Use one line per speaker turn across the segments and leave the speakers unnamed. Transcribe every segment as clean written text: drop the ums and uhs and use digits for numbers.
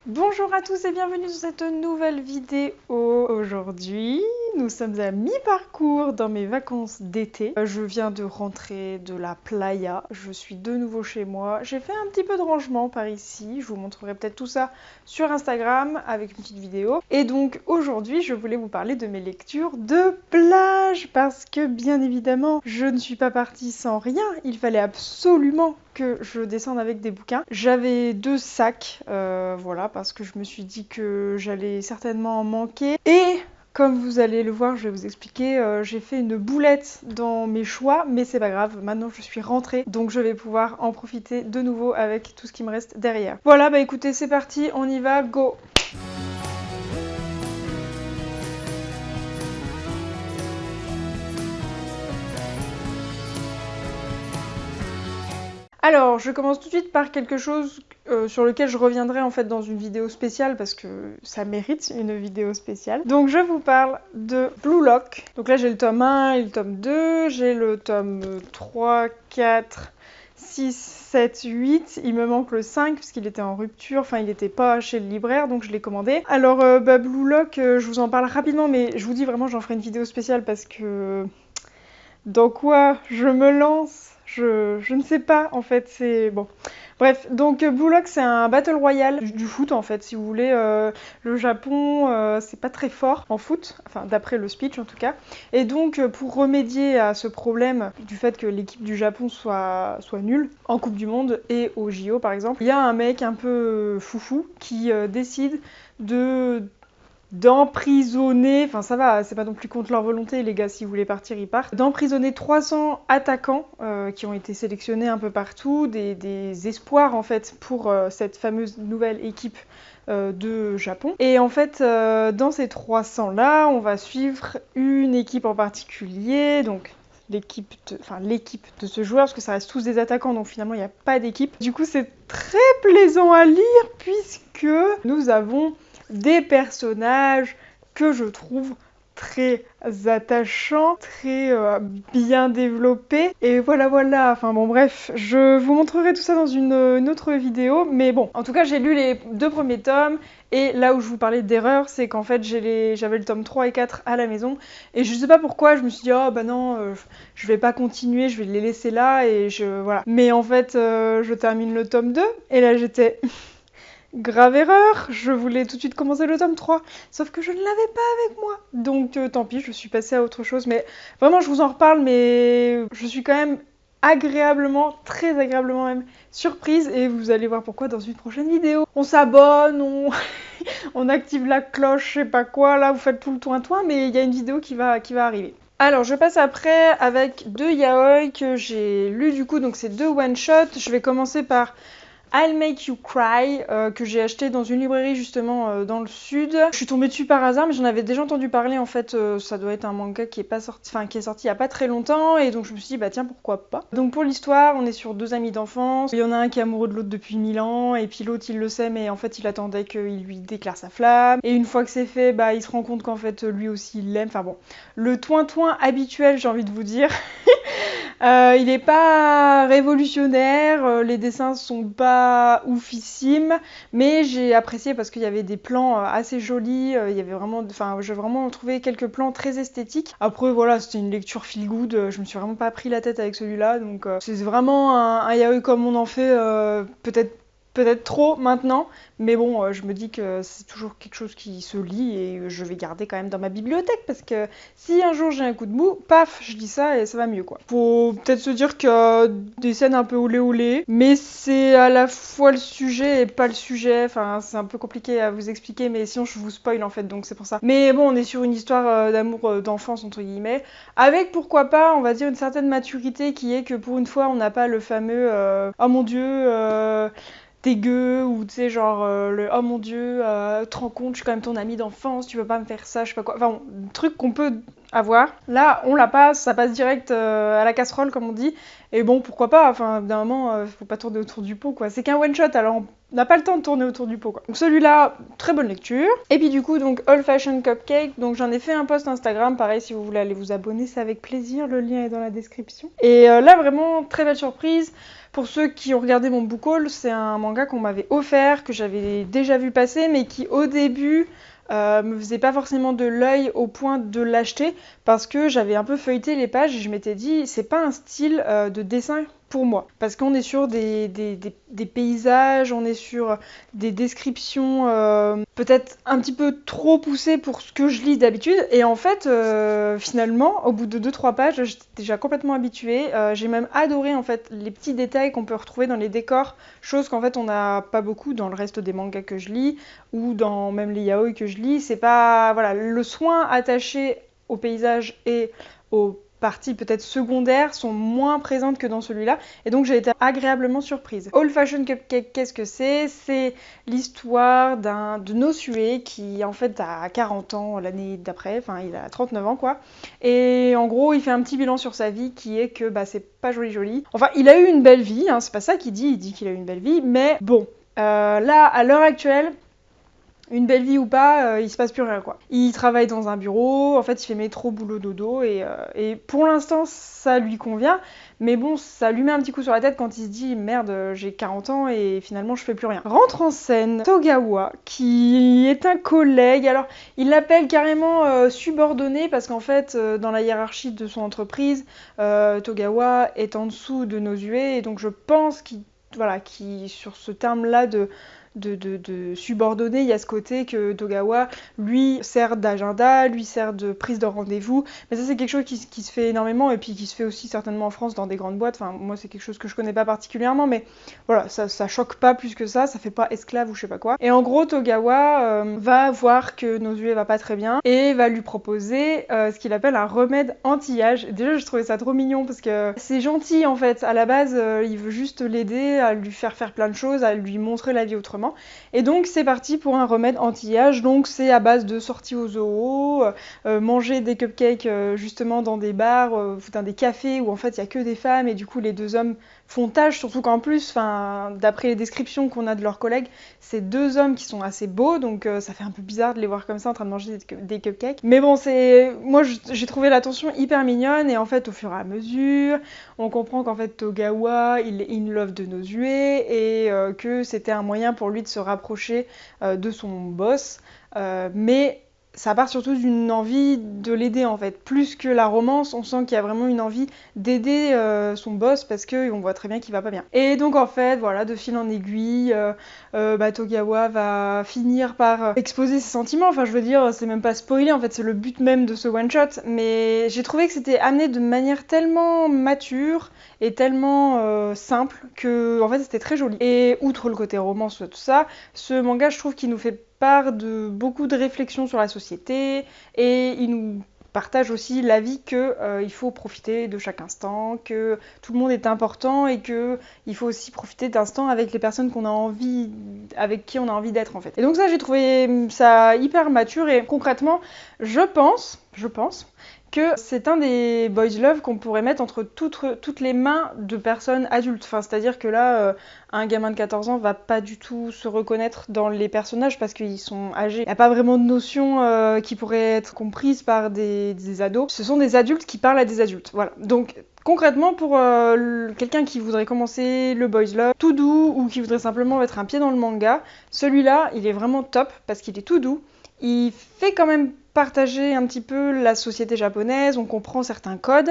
Bonjour à tous et bienvenue dans cette nouvelle vidéo. Aujourd'hui, nous sommes à mi-parcours dans mes vacances d'été. Je viens de rentrer de la playa, je suis de nouveau chez moi. J'ai fait un petit peu de rangement par ici, je vous montrerai peut-être tout ça sur Instagram avec une petite vidéo. Et donc aujourd'hui, je voulais vous parler de mes lectures de plage parce que bien évidemment, je ne suis pas partie sans rien. Il fallait absolument que je descende avec des bouquins. J'avais 2 sacs, voilà, parce que je me suis dit que j'allais certainement en manquer. Et comme vous allez le voir, je vais vous expliquer, j'ai fait une boulette dans mes choix, mais c'est pas grave, maintenant je suis rentrée, donc je vais pouvoir en profiter de nouveau avec tout ce qui me reste derrière. Voilà, bah écoutez, c'est parti, on y va, go! Alors, je commence tout de suite par quelque chose sur lequel je reviendrai en fait dans une vidéo spéciale parce que ça mérite une vidéo spéciale. Donc je vous parle de Blue Lock. Donc là j'ai le tome 1 et le tome 2, j'ai le tome 3, 4, 6, 7, 8. Il me manque le 5 parce qu'il était en rupture, enfin il n'était pas chez le libraire donc je l'ai commandé. Alors Blue Lock, je vous en parle rapidement mais je vous dis vraiment j'en ferai une vidéo spéciale parce que dans quoi je me lance je ne sais pas en fait, c'est bon. Bref, donc Blue Lock c'est un battle royale du foot en fait, si vous voulez. Le Japon c'est pas très fort en foot, enfin d'après le speech en tout cas. Et donc pour remédier à ce problème du fait que l'équipe du Japon soit nulle en Coupe du Monde et au JO par exemple, il y a un mec un peu foufou qui décide d'emprisonner, enfin ça va, c'est pas non plus contre leur volonté les gars, si vous voulez partir ils partent, d'emprisonner 300 attaquants qui ont été sélectionnés un peu partout, des espoirs en fait pour cette fameuse nouvelle équipe de Japon. Et en fait dans ces 300 là, on va suivre une équipe en particulier, donc l'équipe de ce joueur, parce que ça reste tous des attaquants, donc finalement il n'y a pas d'équipe. Du coup c'est très plaisant à lire puisque nous avons des personnages que je trouve très attachants, très bien développés. Et voilà, enfin bon bref, je vous montrerai tout ça dans une autre vidéo. Mais bon, en tout cas j'ai lu les 2 premiers tomes. Et là où je vous parlais d'erreur, c'est qu'en fait j'avais le tome 3 et 4 à la maison. Et je sais pas pourquoi, je me suis dit, oh bah non, je vais pas continuer, je vais les laisser là. Et voilà. Mais en fait, je termine le tome 2. Et là j'étais... Grave erreur, je voulais tout de suite commencer le tome 3, sauf que je ne l'avais pas avec moi. Donc tant pis, je suis passée à autre chose. Mais vraiment, je vous en reparle, mais je suis quand même agréablement, très agréablement même, surprise. Et vous allez voir pourquoi dans une prochaine vidéo. On s'abonne, on active la cloche, je sais pas quoi, là vous faites tout le toin-toin, mais il y a une vidéo qui va arriver. Alors je passe après avec 2 yaoi que j'ai lus du coup, donc c'est 2 one-shot. Je vais commencer par I'll Make You Cry, que j'ai acheté dans une librairie justement dans le sud. Je suis tombée dessus par hasard, mais j'en avais déjà entendu parler en fait. Ça doit être un manga qui est sorti il y a pas très longtemps, et donc je me suis dit bah tiens pourquoi pas. Donc pour l'histoire, on est sur 2 amis d'enfance. Il y en a un qui est amoureux de l'autre depuis 1000 ans, et puis l'autre il le sait, mais en fait il attendait qu'il lui déclare sa flamme. Et une fois que c'est fait, bah il se rend compte qu'en fait lui aussi il l'aime. Enfin bon, le toin-toin habituel, j'ai envie de vous dire. Il n'est pas révolutionnaire, les dessins sont pas oufissimes, mais j'ai apprécié parce qu'il y avait des plans assez jolis, il y avait vraiment, enfin j'ai vraiment trouvé quelques plans très esthétiques. Après voilà, c'était une lecture feel good, je me suis vraiment pas pris la tête avec celui-là, donc c'est vraiment un yaoi comme on en fait peut-être trop maintenant, mais bon, je me dis que c'est toujours quelque chose qui se lit et je vais garder quand même dans ma bibliothèque parce que si un jour j'ai un coup de mou, paf, je lis ça et ça va mieux quoi. Faut peut-être se dire qu'il y a des scènes un peu olé olé, mais c'est à la fois le sujet et pas le sujet, enfin c'est un peu compliqué à vous expliquer, mais sinon je vous spoil en fait, donc c'est pour ça. Mais bon, on est sur une histoire d'amour d'enfance entre guillemets, avec pourquoi pas, on va dire une certaine maturité qui est que pour une fois on n'a pas le fameux oh mon dieu, dégueu, ou tu sais genre le oh mon dieu, te rends compte, je suis quand même ton ami d'enfance, tu veux pas me faire ça, je sais pas quoi, enfin bon, truc qu'on peut avoir. Là on la passe, ça passe direct à la casserole comme on dit, et bon pourquoi pas, enfin d'un moment faut pas tourner autour du pot quoi. C'est qu'un one shot, alors n'a pas le temps de tourner autour du pot, quoi. Donc celui-là, très bonne lecture. Et puis du coup, donc Old Fashioned Cupcake, donc j'en ai fait un post Instagram, pareil, si vous voulez aller vous abonner, c'est avec plaisir, le lien est dans la description. Et là, vraiment, très belle surprise. Pour ceux qui ont regardé mon book haul, c'est un manga qu'on m'avait offert, que j'avais déjà vu passer, mais qui au début me faisait pas forcément de l'œil au point de l'acheter, parce que j'avais un peu feuilleté les pages et je m'étais dit, c'est pas un style de dessin pour moi. Parce qu'on est sur des paysages, on est sur des descriptions peut-être un petit peu trop poussées pour ce que je lis d'habitude. Et en fait, finalement, au bout de 2-3 pages, j'étais déjà complètement habituée. J'ai même adoré en fait les petits détails qu'on peut retrouver dans les décors, chose qu'en fait on n'a pas beaucoup dans le reste des mangas que je lis, ou dans même les yaoi que je lis. C'est pas... Voilà, le soin attaché au paysage et aux parties peut-être secondaires sont moins présentes que dans celui-là, et donc j'ai été agréablement surprise. Old Fashioned Cupcake, qu'est-ce que c'est? C'est l'histoire de Nosue qui en fait a 40 ans l'année d'après, enfin il a 39 ans quoi, et en gros il fait un petit bilan sur sa vie qui est que bah c'est pas joli. Enfin il a eu une belle vie, hein, c'est pas ça qu'il dit, il dit qu'il a eu une belle vie, mais bon, là à l'heure actuelle, une belle vie ou pas, il se passe plus rien quoi. Il travaille dans un bureau, en fait il fait métro, boulot, dodo, et pour l'instant ça lui convient, mais bon, ça lui met un petit coup sur la tête quand il se dit merde, j'ai 40 ans et finalement je fais plus rien. Rentre en scène Togawa, qui est un collègue, alors il l'appelle carrément subordonné parce qu'en fait dans la hiérarchie de son entreprise, Togawa est en dessous de Nosue, et donc je pense qu'il, voilà, sur ce terme-là de subordonné, il y a ce côté que Togawa, lui, sert d'agenda, lui sert de prise de rendez-vous, mais ça c'est quelque chose qui se fait énormément, et puis qui se fait aussi certainement en France dans des grandes boîtes, enfin moi c'est quelque chose que je connais pas particulièrement, mais voilà, ça choque pas plus que ça fait pas esclave ou je sais pas quoi. Et en gros, Togawa va voir que Nosue va pas très bien, et va lui proposer ce qu'il appelle un remède anti-âge. Déjà je trouvais ça trop mignon, parce que c'est gentil en fait, à la base il veut juste l'aider, à lui faire plein de choses, à lui montrer la vie autrement. Et donc c'est parti pour un remède anti-âge, donc c'est à base de sorties au zoo, manger des cupcakes justement dans des bars, dans des cafés où en fait il y a que des femmes, et du coup les deux hommes font tâche, surtout qu'en plus, d'après les descriptions qu'on a de leurs collègues, c'est deux hommes qui sont assez beaux, donc ça fait un peu bizarre de les voir comme ça en train de manger des cupcakes. Mais bon, moi j'ai trouvé l'attention hyper mignonne, et en fait au fur et à mesure, on comprend qu'en fait Togawa, il est in love de Nosue, et que c'était un moyen pour lui de se rapprocher de son boss, mais ça part surtout d'une envie de l'aider en fait. Plus que la romance, on sent qu'il y a vraiment une envie d'aider son boss, parce qu'on voit très bien qu'il va pas bien. Et donc en fait, voilà, de fil en aiguille, Togawa va finir par exposer ses sentiments. Enfin je veux dire, c'est même pas spoilé, en fait c'est le but même de ce one shot, mais j'ai trouvé que c'était amené de manière tellement mature et tellement simple que en fait c'était très joli. Et outre le côté romance, tout ça, ce manga je trouve qu'il nous fait part de beaucoup de réflexions sur la société, et il nous partage aussi l'avis qu'il faut profiter de chaque instant, que tout le monde est important, et qu'il faut aussi profiter d'instants avec les personnes avec qui on a envie d'être en fait. Et donc ça, j'ai trouvé ça hyper mature, et concrètement, je pense que c'est un des boys love qu'on pourrait mettre entre toutes les mains de personnes adultes. Enfin, c'est-à-dire que là, un gamin de 14 ans va pas du tout se reconnaître dans les personnages parce qu'ils sont âgés. Il n'y a pas vraiment de notion qui pourrait être comprise par des ados. Ce sont des adultes qui parlent à des adultes. Voilà. Donc, concrètement, pour quelqu'un qui voudrait commencer le boys love tout doux, ou qui voudrait simplement mettre un pied dans le manga, celui-là, il est vraiment top parce qu'il est tout doux. Il fait quand même partager un petit peu la société japonaise, on comprend certains codes,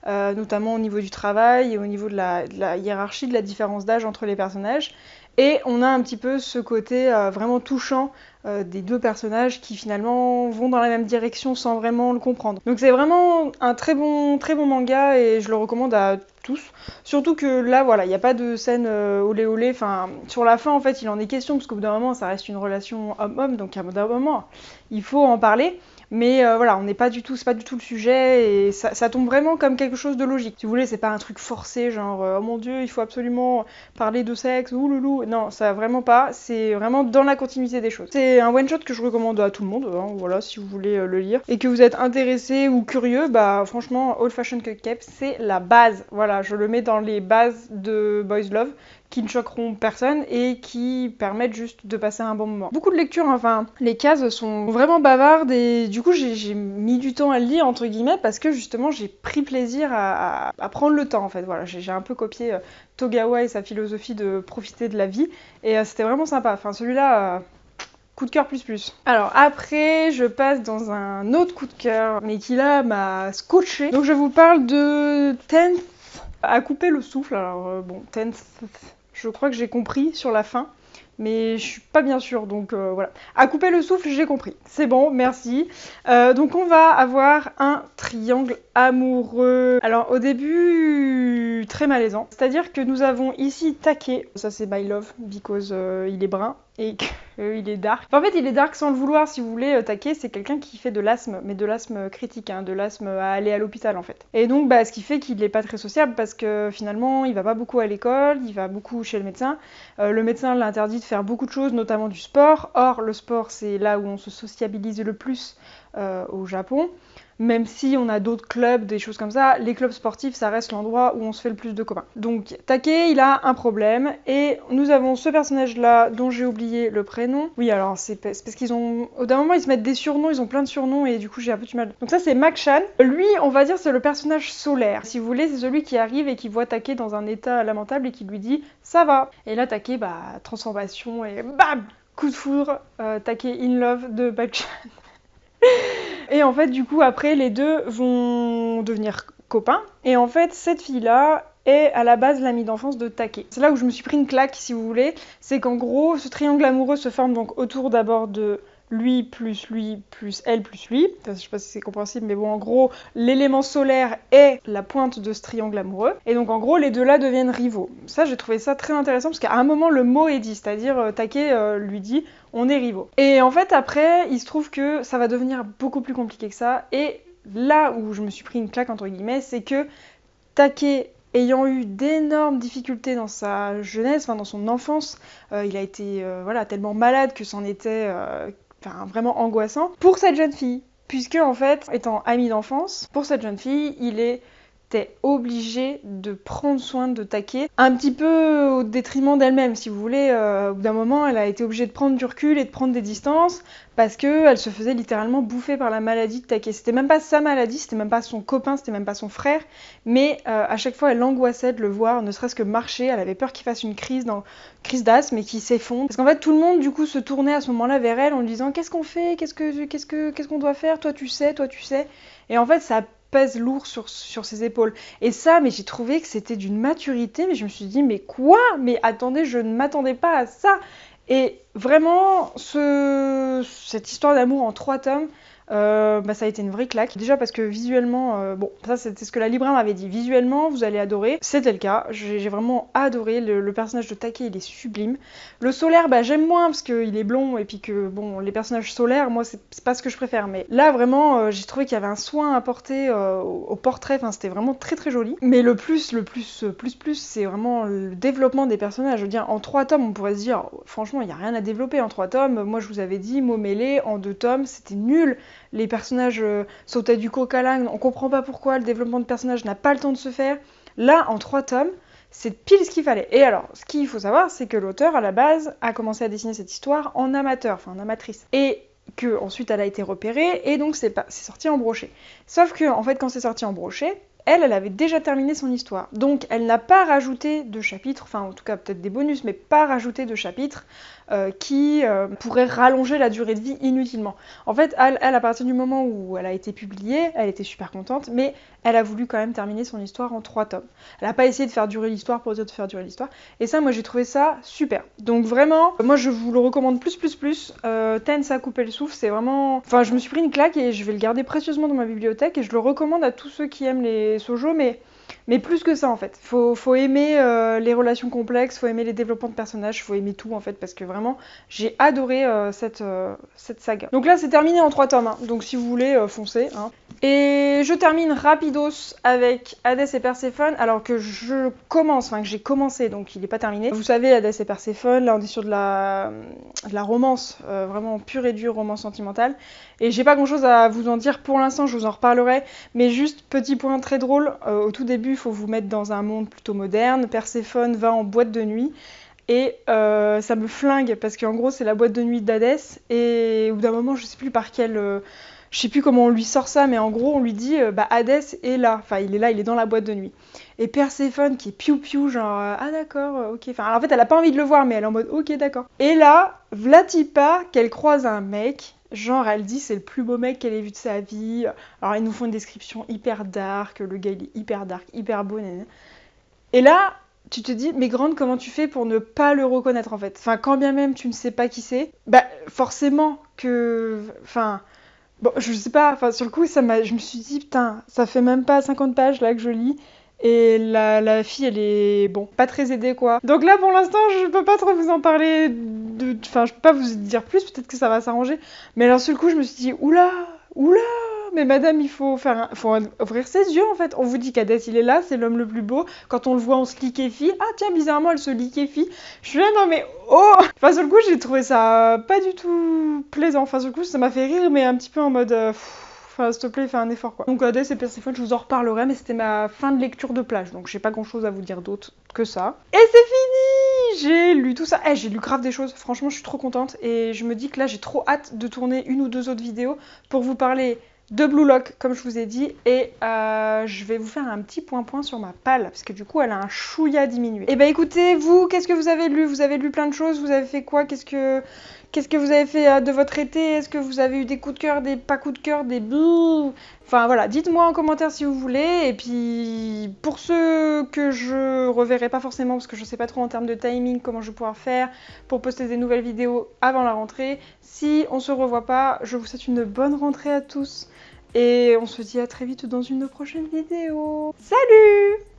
notamment au niveau du travail et au niveau de la hiérarchie, de la différence d'âge entre les personnages. Et on a un petit peu ce côté vraiment touchant des deux personnages qui finalement vont dans la même direction sans vraiment le comprendre. Donc c'est vraiment un très bon manga, et je le recommande à tous. Surtout que là, voilà, il n'y a pas de scène olé olé. Enfin, sur la fin, en fait, il en est question, parce qu'au bout d'un moment, ça reste une relation homme-homme, donc à bout d'un moment, il faut en parler. Mais voilà, c'est pas du tout le sujet, et ça tombe vraiment comme quelque chose de logique. Si vous voulez, c'est pas un truc forcé, genre oh mon dieu, il faut absolument parler de sexe, ouloulou. Non, ça vraiment pas, c'est vraiment dans la continuité des choses. C'est c'est un one-shot que je recommande à tout le monde, hein, voilà, si vous voulez le lire. Et que vous êtes intéressé ou curieux, bah franchement, Old Fashioned Cupcake, c'est la base. Voilà, je le mets dans les bases de Boys Love, qui ne choqueront personne et qui permettent juste de passer un bon moment. Beaucoup de lectures, enfin, les cases sont vraiment bavardes et du coup j'ai mis du temps à le lire entre guillemets parce que justement j'ai pris plaisir à prendre le temps en fait. Voilà, j'ai un peu copié Togawa et sa philosophie de profiter de la vie et c'était vraiment sympa. Enfin celui-là... coup de cœur plus plus. Alors après, je passe dans un autre coup de cœur, mais qui là m'a scotché. Donc je vous parle de Tenth à couper le souffle. Alors bon, Tenth, je crois que j'ai compris sur la fin, mais je suis pas bien sûre, donc voilà. À couper le souffle, j'ai compris. C'est bon, merci. Donc on va avoir un triangle amoureux. Alors au début, très malaisant. C'est-à-dire que nous avons ici Take, ça c'est My Love, because il est brun. Et qu'il est dark. Enfin, en fait, il est dark sans le vouloir, si vous voulez. Take, c'est quelqu'un qui fait de l'asthme, mais de l'asthme critique, hein, de l'asthme à aller à l'hôpital en fait. Et donc, ce qui fait qu'il n'est pas très sociable parce que finalement, il va pas beaucoup à l'école, il va beaucoup chez le médecin. Le médecin l'interdit de faire beaucoup de choses, notamment du sport. Or, le sport, c'est là où on se sociabilise le plus au Japon. Même si on a d'autres clubs, des choses comme ça, les clubs sportifs, ça reste l'endroit où on se fait le plus de copains. Donc Take, il a un problème, et nous avons ce personnage-là, dont j'ai oublié le prénom. Oui, alors c'est parce qu'ils ont... Au d'un moment, ils se mettent des surnoms, ils ont plein de surnoms, et du coup, j'ai un peu du mal. Donc ça, c'est Mak-chan. Lui, on va dire, c'est le personnage solaire. Si vous voulez, c'est celui qui arrive et qui voit Take dans un état lamentable et qui lui dit « ça va ». Et là, Take, transformation, et bam, coup de foudre, Take in love de Mak-chan. Et en fait, du coup, après, les deux vont devenir copains. Et en fait, cette fille-là est à la base l'amie d'enfance de Take. C'est là où je me suis pris une claque, si vous voulez. C'est qu'en gros, ce triangle amoureux se forme donc autour d'abord de lui plus elle plus lui. Enfin, je sais pas si c'est compréhensible, mais bon, en gros, l'élément solaire est la pointe de ce triangle amoureux. Et donc, en gros, les deux là deviennent rivaux. Ça, j'ai trouvé ça très intéressant parce qu'à un moment, le mot est dit, c'est-à-dire Take lui dit on est rivaux. Et en fait, après, il se trouve que ça va devenir beaucoup plus compliqué que ça. Et là où je me suis pris une claque, entre guillemets, c'est que Take, ayant eu d'énormes difficultés dans sa jeunesse, enfin dans son enfance, il a été tellement malade que c'en était vraiment angoissant pour cette jeune fille. Puisque, en fait, étant ami d'enfance, pour cette jeune fille, il était obligé de prendre soin de Take, un petit peu au détriment d'elle-même, si vous voulez. Au bout d'un moment, elle a été obligée de prendre du recul et de prendre des distances, parce qu'elle se faisait littéralement bouffer par la maladie de Take. C'était même pas sa maladie, c'était même pas son copain, c'était même pas son frère, mais à chaque fois, elle angoissait de le voir, ne serait-ce que marcher. Elle avait peur qu'il fasse une crise d'asthme et qu'il s'effondre. Parce qu'en fait, tout le monde, du coup, se tournait à ce moment-là vers elle en lui disant « Qu'est-ce qu'on fait ? Qu'est-ce qu'on doit faire ? Toi, tu sais. » Et en fait, ça pèse lourd sur ses épaules. Et ça, mais j'ai trouvé que c'était d'une maturité, mais je me suis dit, mais quoi ? Mais attendez, je ne m'attendais pas à ça. Et vraiment, cette histoire d'amour en 3 tomes, ça a été une vraie claque. Déjà parce que visuellement, ça c'était ce que la libraire m'avait dit. Visuellement, vous allez adorer. C'était le cas. J'ai vraiment adoré. Le personnage de Take, il est sublime. Le solaire, j'aime moins parce qu'il est blond et puis que, les personnages solaires, moi, c'est pas ce que je préfère. Mais là, vraiment, j'ai trouvé qu'il y avait un soin apporté au portrait. Enfin, c'était vraiment très très joli. Mais le plus, c'est vraiment le développement des personnages. Je veux dire, en 3 tomes, on pourrait se dire, franchement, il n'y a rien à développer en 3 tomes. Moi, je vous avais dit, mots mêlés, en 2 tomes, c'était nul. Les personnages sautaient du coq à l'âne, on comprend pas pourquoi, le développement de personnages n'a pas le temps de se faire. Là, en 3 tomes, c'est pile ce qu'il fallait. Et alors, ce qu'il faut savoir, c'est que l'auteur, à la base, a commencé à dessiner cette histoire en amateur, enfin en amatrice. Et que ensuite elle a été repérée, et donc c'est sorti en brochet. Sauf que, en fait, quand c'est sorti en brochet, elle avait déjà terminé son histoire. Donc elle n'a pas rajouté de chapitres, enfin en tout cas peut-être des bonus, mais pas rajouté de chapitres qui pourraient rallonger la durée de vie inutilement. En fait, elle, à partir du moment où elle a été publiée, elle était super contente, mais elle a voulu quand même terminer son histoire en 3 tomes. Elle n'a pas essayé de faire durer l'histoire pour dire de faire durer l'histoire. Et ça, moi j'ai trouvé ça super. Donc vraiment, moi je vous le recommande plus. Tense à couper le souffle, c'est vraiment... Enfin, je me suis pris une claque et je vais le garder précieusement dans ma bibliothèque et je le recommande à tous ceux qui aiment les shoujo, mais plus que ça en fait. Faut aimer les relations complexes, faut aimer les développements de personnages, faut aimer tout en fait, parce que vraiment j'ai adoré cette saga. Donc là c'est terminé en 3 tomes, hein, donc si vous voulez foncez. Hein. Et je termine rapidos avec Hadès et Perséphone, alors que j'ai commencé, donc il n'est pas terminé. Vous savez, Hadès et Perséphone, là on est sur de la romance, vraiment pure et dure romance sentimentale. Et j'ai pas grand chose à vous en dire pour l'instant, je vous en reparlerai, mais juste petit point très drôle, au tout début il faut vous mettre dans un monde plutôt moderne. Perséphone va en boîte de nuit. Et ça me flingue parce qu'en gros c'est la boîte de nuit d'Hadès et au bout d'un moment je sais plus par quel... je sais plus comment on lui sort ça, mais en gros on lui dit Hadès est là, enfin il est là, il est dans la boîte de nuit. Et Perséphone qui est piou-piou, genre ah d'accord, ok. Enfin alors, en fait elle a pas envie de le voir mais elle est en mode ok d'accord. Et là, Vlatipa qu'elle croise un mec, genre elle dit c'est le plus beau mec qu'elle ait vu de sa vie. Alors ils nous font une description hyper dark, le gars il est hyper dark, hyper beau, nanana. Et là... tu te dis, mais Grande, comment tu fais pour ne pas le reconnaître en fait? Enfin, quand bien même tu ne sais pas qui c'est, bah forcément que... Enfin, bon, je sais pas, enfin sur le coup, je me suis dit, putain, ça fait même pas 50 pages là que je lis, et la fille, elle est, bon, pas très aidée quoi. Donc là, pour l'instant, je peux pas trop vous en parler, enfin, je peux pas vous dire plus, peut-être que ça va s'arranger, mais alors sur le coup, je me suis dit, oula, oula, mais madame, il faut faut ouvrir ses yeux en fait. On vous dit qu'Hadès il est là, c'est l'homme le plus beau. Quand on le voit, on se liquéfie. Ah tiens, bizarrement, elle se liquéfie. Je suis là, non mais oh. Enfin sur le coup, j'ai trouvé ça pas du tout plaisant. Enfin sur le coup, ça m'a fait rire, mais un petit peu en mode. Enfin, s'il te plaît, fais un effort quoi. Donc Hadès et Perséphone, je vous en reparlerai, mais c'était ma fin de lecture de plage, donc j'ai pas grand chose à vous dire d'autre que ça. Et c'est fini! J'ai lu tout ça. J'ai lu grave des choses. Franchement, je suis trop contente et je me dis que là, j'ai trop hâte de tourner une ou deux autres vidéos pour vous parler de Blue Lock, comme je vous ai dit, et je vais vous faire un petit point sur ma palle, parce que du coup, elle a un chouïa diminué. Et bah écoutez, vous, qu'est-ce que vous avez lu? Vous avez lu plein de choses, vous avez fait quoi? Qu'est-ce que vous avez fait de votre été? Est-ce que vous avez eu des coups de cœur, des pas coups de cœur, des bouh? Enfin voilà, dites-moi en commentaire si vous voulez, et puis pour ceux que je reverrai pas forcément, parce que je sais pas trop en termes de timing comment je vais pouvoir faire pour poster des nouvelles vidéos avant la rentrée, si on se revoit pas, je vous souhaite une bonne rentrée à tous. Et on se dit à très vite dans une prochaine vidéo. Salut!